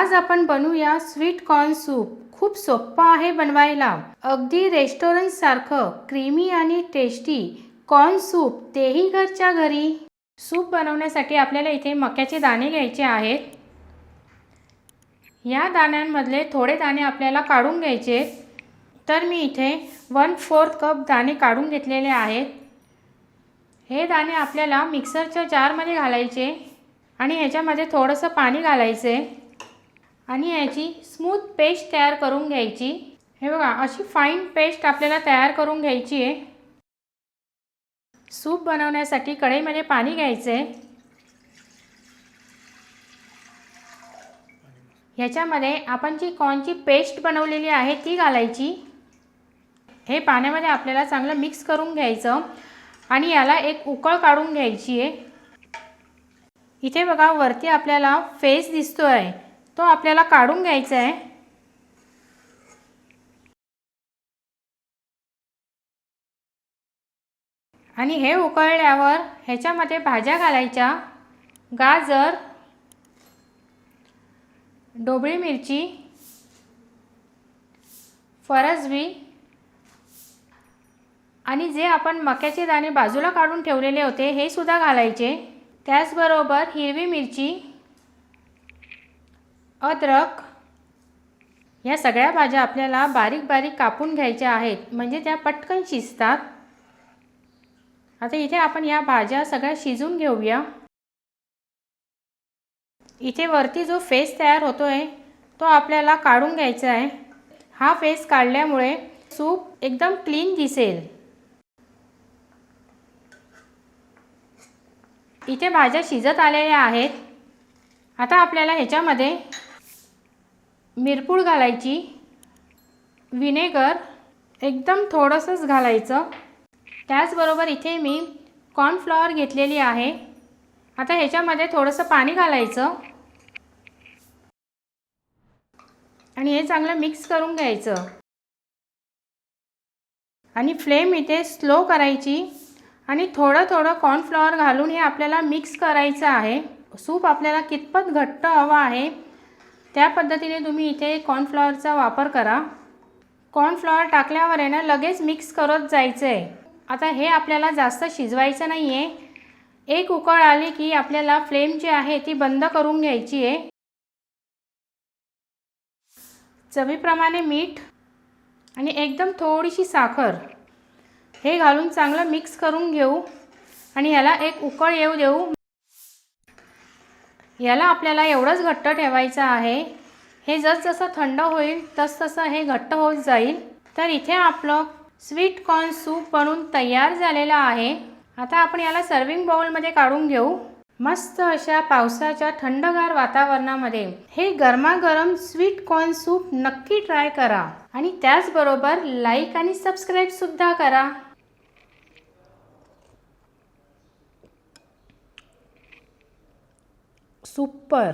आज आपण बनवूया स्वीट कॉर्न सूप। खूप सोपं आहे बनवायला। अगदी रेस्टॉरंट सारखं क्रीमी आणि टेस्टी कॉर्न सूप, तेही घरच्या घरी। सूप बनवण्यासाठी आपल्याला इथे मक्याचे दाणे घ्यायचे आहेत। या दाण्यांमधले थोडे दाणे आपल्याला काढून घ्यायचे। तर मी इथे 1/4 कप दाणे काढून घेतलेले आहेत। हे दाणे आपल्याला मिक्सरच्या जारमध्ये घालायचे आणि ह्याच्यामध्ये थोडंसं पाणी घालायचे आणि याची स्मूथ पेस्ट तयार करून घ्यायची। हे बघा, अशी फाईन पेस्ट आपल्याला तयार करून घ्यायची आहे। सूप बनवण्यासाठी कढईमध्ये पाणी घ्यायचे। ह्याच्यामध्ये आपण जी कॉर्नची पेस्ट बनवलेली आहे ती घालायची। हे पाण्यामध्ये आपल्याला चांगलं मिक्स करून घ्यायचं आणि याला एक उकळ काढून घ्यायची आहे। इथे बघा, वरती आपल्याला फेस दिसतोय, तो आपल्याला काढून घ्यायचा आहे। आणि हे उकळल्यावर ह्याच्यामध्ये भाज्या घालायच्या। गाजर, ढोबळी मिरची, फरसबी आणि जे आपण मक्याचे दाणे बाजूला काढून ठेवलेले होते हे सुद्धा घालायचे। त्याचबरोबर हिरवी मिरची, अद्रक, या सगळ्या भाज्या आपल्याला बारीक बारीक कापून घ्यायच्या आहेत, म्हणजे त्या पटकन शिजतात। आता इथे आपण या भाज्या सगळ्या शिजून घेऊया। इथे वरती जो फेस तयार होतोय तो आपल्याला काढून घ्यायचा आहे। हा फेस काढल्यामुळे सूप एकदम क्लीन दिसेल। इथे भाज्या शिजत आलेल्या आहेत। आता आपल्याला ह्याच्यामध्ये मिरपूड घालायची, विनेगर एकदम थोडंसंच घालायचं। त्याचबरोबर इथे मी कॉर्नफ्लॉवर घेतलेली आहे। आता ह्याच्यामध्ये थोडंसं पाणी घालायचं आणि हे चांगलं मिक्स करून घ्यायचं आणि फ्लेम इथे स्लो करायची आणि थोडं थोडं कॉर्नफ्लॉवर घालून हे आपल्याला मिक्स करायचं आहे। सूप आपल्याला कितपत घट्ट हवा आहे त्या पद्धतीने तुम्ही इथे कॉर्नफ्लॉवरचा वापर करा। कॉर्नफ्लॉवर टाकल्यावर आहे ना, लगेच मिक्स करत जायचं आहे। आता हे आपल्याला जास्त शिजवायचं नाही आहे। एक उकळ आली की आपल्याला फ्लेम जी आहे ती बंद करून घ्यायची आहे। चवीप्रमाणे मीठ आणि एकदम थोडीशी साखर हे घालून चांगलं मिक्स करून घेऊ आणि याला एक उकळ येऊ देऊ। याला आपल्याला एवढंच घट्ट ठेवायचं आहे। हे जसजसं थंड होईल तसतसं हे घट्ट होत जाईल। तर इथे आपलं स्वीट कॉर्न सूप बनून तयार झालेलं आहे। आता आपण याला सर्विंग बाउलमध्ये काढून घेऊ। मस्त अशा पावसाच्या थंडगार वातावरणामध्ये हे गरमागरम स्वीट कॉर्न सूप नक्की ट्राय करा आणि त्याचबरोबर लाईक आणि सबस्क्राईब सुद्धा करा। सुपर।